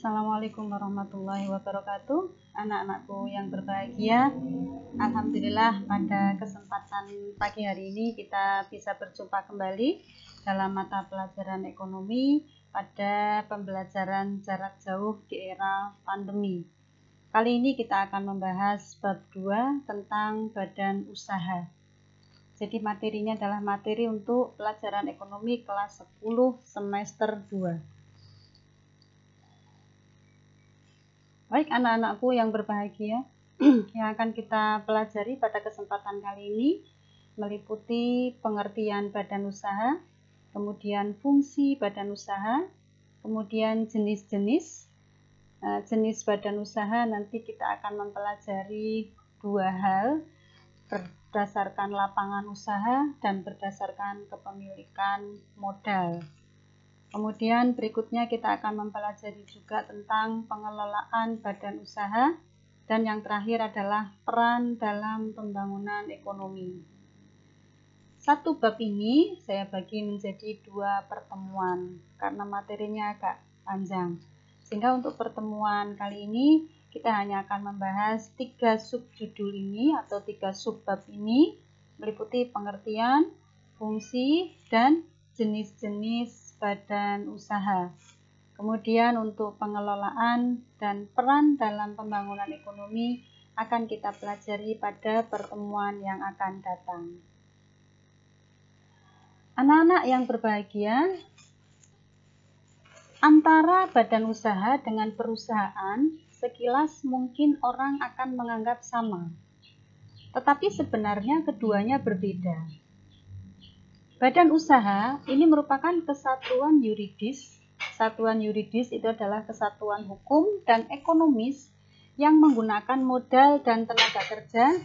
Assalamualaikum warahmatullahi wabarakatuh. Anak-anakku yang berbahagia, alhamdulillah pada kesempatan pagi hari ini kita bisa berjumpa kembali dalam mata pelajaran ekonomi pada pembelajaran jarak jauh di era pandemi. Kali ini kita akan membahas bab 2 tentang badan usaha. Jadi materinya adalah materi untuk pelajaran ekonomi kelas 10 semester 2. Baik anak-anakku yang berbahagia, yang akan kita pelajari pada kesempatan kali ini meliputi pengertian badan usaha, kemudian fungsi badan usaha, kemudian jenis-jenis badan usaha. Nanti kita akan mempelajari dua hal, berdasarkan lapangan usaha dan berdasarkan kepemilikan modal. Kemudian berikutnya kita akan mempelajari juga tentang pengelolaan badan usaha, dan yang terakhir adalah peran dalam pembangunan ekonomi. Satu bab ini saya bagi menjadi 2 pertemuan karena materinya agak panjang. Sehingga untuk pertemuan kali ini kita hanya akan membahas 3 subjudul ini atau 3 subbab ini, meliputi pengertian, fungsi, dan jenis-jenis badan usaha. Kemudian untuk pengelolaan dan peran dalam pembangunan ekonomi akan kita pelajari pada pertemuan yang akan datang. Anak-anak yang berbahagia, antara badan usaha dengan perusahaan sekilas mungkin orang akan menganggap sama. Tetapi sebenarnya keduanya berbeda. Badan usaha ini merupakan kesatuan yuridis. Satuan yuridis itu adalah kesatuan hukum dan ekonomis yang menggunakan modal dan tenaga kerja,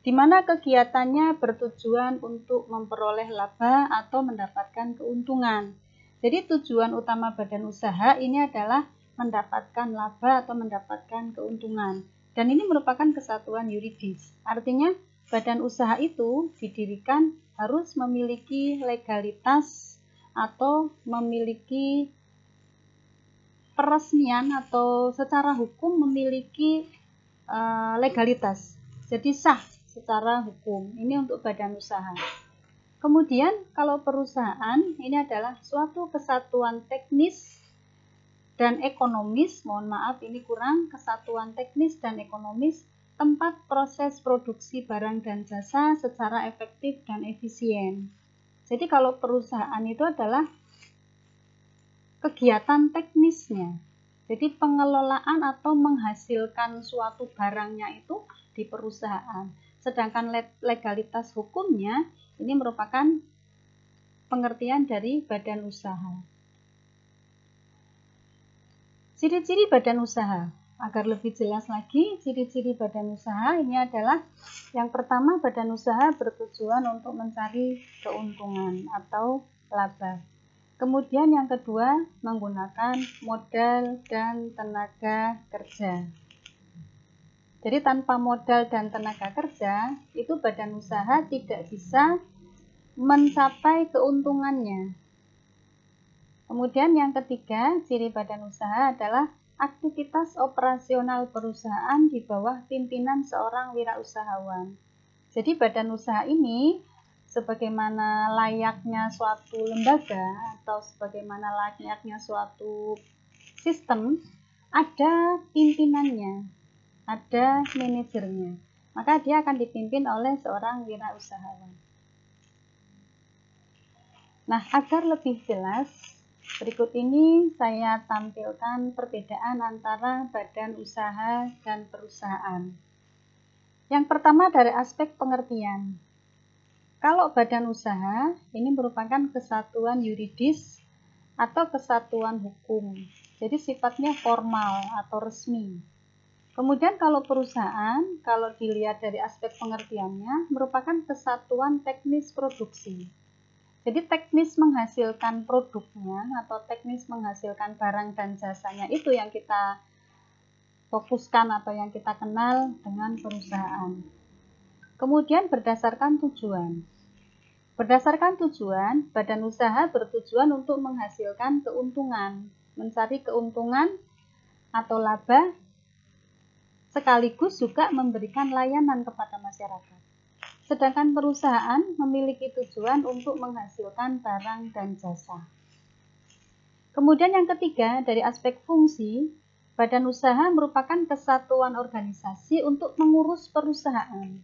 di mana kegiatannya bertujuan untuk memperoleh laba atau mendapatkan keuntungan. Jadi tujuan utama badan usaha ini adalah mendapatkan laba atau mendapatkan keuntungan. Dan ini merupakan kesatuan yuridis. Artinya badan usaha itu didirikan harus memiliki legalitas atau memiliki peresmian atau secara hukum memiliki legalitas. Jadi sah secara hukum. Ini untuk badan usaha. Kemudian kalau perusahaan ini adalah suatu kesatuan teknis dan ekonomis, mohon maaf ini kurang, kesatuan teknis dan ekonomis tempat proses produksi barang dan jasa secara efektif dan efisien. Jadi kalau perusahaan itu adalah kegiatan teknisnya. Jadi pengelolaan atau menghasilkan suatu barangnya itu di perusahaan. Sedangkan legalitas hukumnya ini merupakan pengertian dari badan usaha. Ciri-ciri badan usaha. Agar lebih jelas lagi, ciri-ciri badan usaha ini adalah yang pertama, badan usaha bertujuan untuk mencari keuntungan atau laba. Kemudian yang kedua, menggunakan modal dan tenaga kerja. Jadi tanpa modal dan tenaga kerja, itu badan usaha tidak bisa mencapai keuntungannya. Kemudian yang ketiga, ciri badan usaha adalah aktivitas operasional perusahaan di bawah pimpinan seorang wirausahawan. Jadi badan usaha ini sebagaimana layaknya suatu lembaga atau sebagaimana layaknya suatu sistem, ada pimpinannya, ada manajernya. Maka dia akan dipimpin oleh seorang wirausahawan. Nah, agar lebih jelas, berikut ini saya tampilkan perbedaan antara badan usaha dan perusahaan. Yang pertama dari aspek pengertian. Kalau badan usaha ini merupakan kesatuan yuridis atau kesatuan hukum. Jadi sifatnya formal atau resmi. Kemudian kalau perusahaan, kalau dilihat dari aspek pengertiannya, merupakan kesatuan teknis produksi. Jadi teknis menghasilkan produknya atau teknis menghasilkan barang dan jasanya itu yang kita fokuskan atau yang kita kenal dengan perusahaan. Kemudian berdasarkan tujuan. Berdasarkan tujuan, badan usaha bertujuan untuk menghasilkan keuntungan. mencari keuntungan atau laba, sekaligus juga memberikan layanan kepada masyarakat. Sedangkan perusahaan memiliki tujuan untuk menghasilkan barang dan jasa. Kemudian yang ketiga, dari aspek fungsi, badan usaha merupakan kesatuan organisasi untuk mengurus perusahaan.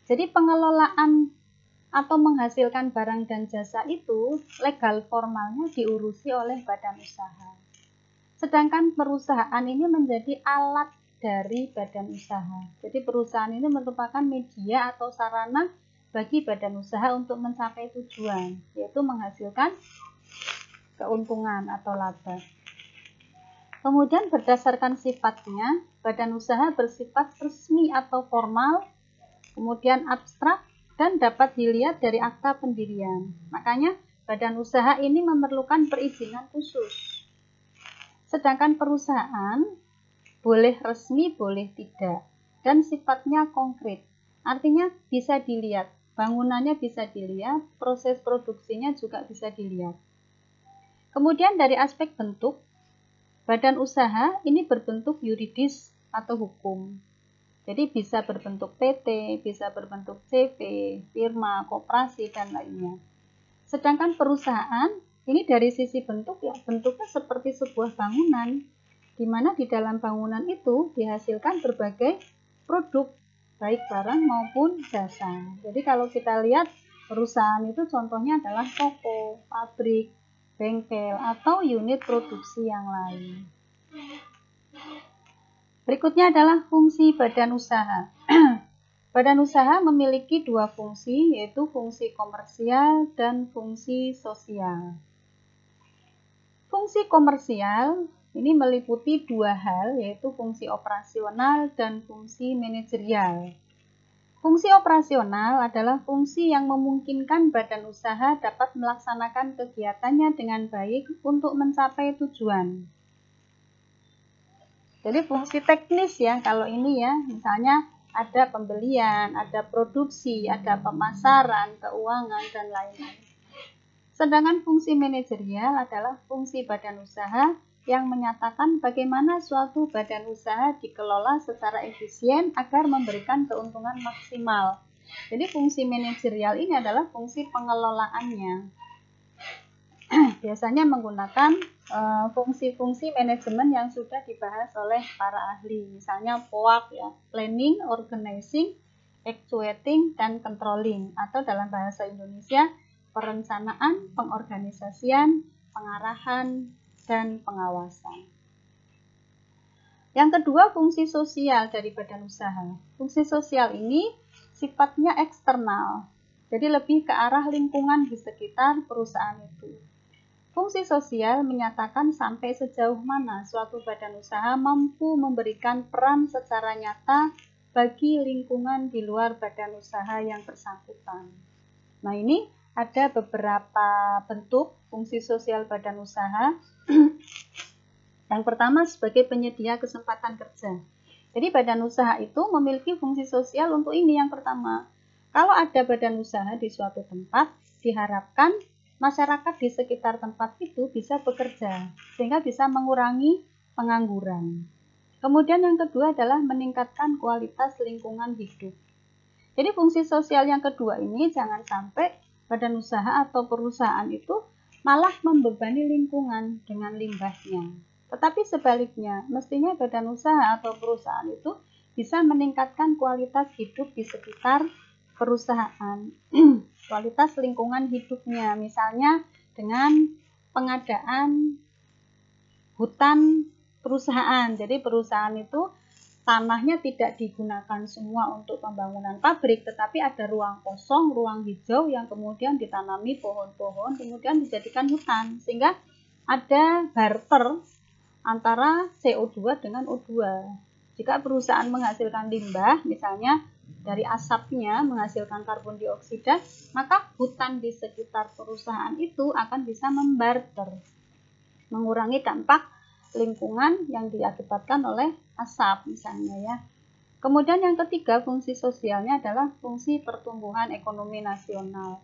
Jadi pengelolaan atau menghasilkan barang dan jasa itu legal formalnya diurusi oleh badan usaha. Sedangkan perusahaan ini menjadi alat dari badan usaha. Jadi perusahaan ini merupakan media atau sarana bagi badan usaha untuk mencapai tujuan, yaitu menghasilkan keuntungan atau laba. Kemudian berdasarkan sifatnya, badan usaha bersifat resmi atau formal, kemudian abstrak, dan dapat dilihat dari akta pendirian. Makanya badan usaha ini memerlukan perizinan khusus. Sedangkan perusahaan boleh resmi, boleh tidak, dan sifatnya konkret. Artinya bisa dilihat, bangunannya bisa dilihat, proses produksinya juga bisa dilihat. Kemudian dari aspek bentuk, badan usaha ini berbentuk yuridis atau hukum. Jadi bisa berbentuk PT, bisa berbentuk CV, firma, koperasi, dan lainnya. Sedangkan perusahaan ini dari sisi bentuk, ya bentuknya seperti sebuah bangunan, di mana di dalam bangunan itu dihasilkan berbagai produk, baik barang maupun jasa. Jadi kalau kita lihat perusahaan itu contohnya adalah toko, pabrik, bengkel, atau unit produksi yang lain. Berikutnya adalah fungsi badan usaha. Badan usaha memiliki dua fungsi, yaitu fungsi komersial dan fungsi sosial. Fungsi komersial ini meliputi dua hal, yaitu fungsi operasional dan fungsi manajerial. Fungsi operasional adalah fungsi yang memungkinkan badan usaha dapat melaksanakan kegiatannya dengan baik untuk mencapai tujuan. Jadi fungsi teknis ya, kalau ini ya, misalnya ada pembelian, ada produksi, ada pemasaran, keuangan, dan lain-lain. Sedangkan fungsi manajerial adalah fungsi badan usaha yang menyatakan bagaimana suatu badan usaha dikelola secara efisien agar memberikan keuntungan maksimal. Jadi fungsi manajerial ini adalah fungsi pengelolaannya. Biasanya menggunakan fungsi-fungsi manajemen yang sudah dibahas oleh para ahli, misalnya POAK ya, planning, organizing, actuating, dan controlling, atau dalam bahasa Indonesia perencanaan, pengorganisasian, pengarahan, dan pengawasan. Yang kedua, fungsi sosial dari badan usaha. Fungsi sosial ini sifatnya eksternal, jadi lebih ke arah lingkungan di sekitar perusahaan itu. Fungsi sosial menyatakan sampai sejauh mana suatu badan usaha mampu memberikan peran secara nyata bagi lingkungan di luar badan usaha yang bersangkutan. Nah, ini ada beberapa bentuk fungsi sosial badan usaha. Yang pertama sebagai penyedia kesempatan kerja. Jadi badan usaha itu memiliki fungsi sosial untuk ini. Yang pertama, kalau ada badan usaha di suatu tempat, diharapkan masyarakat di sekitar tempat itu bisa bekerja, sehingga bisa mengurangi pengangguran. Kemudian yang kedua adalah meningkatkan kualitas lingkungan hidup. Jadi fungsi sosial yang kedua ini jangan sampai badan usaha atau perusahaan itu malah membebani lingkungan dengan limbahnya. Tetapi sebaliknya, mestinya badan usaha atau perusahaan itu bisa meningkatkan kualitas hidup di sekitar perusahaan, kualitas lingkungan hidupnya, misalnya dengan pengadaan hutan perusahaan. Jadi perusahaan itu tanahnya tidak digunakan semua untuk pembangunan pabrik, tetapi ada ruang kosong, ruang hijau yang kemudian ditanami pohon-pohon, kemudian dijadikan hutan, sehingga ada barter antara CO2 dengan O2. Jika perusahaan menghasilkan limbah, misalnya dari asapnya menghasilkan karbon dioksida, maka hutan di sekitar perusahaan itu akan bisa membarter, mengurangi dampak lingkungan yang diakibatkan oleh asap misalnya ya. Kemudian yang ketiga, fungsi sosialnya adalah fungsi pertumbuhan ekonomi nasional.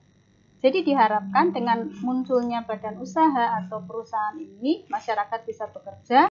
Jadi diharapkan dengan munculnya badan usaha atau perusahaan ini, masyarakat bisa bekerja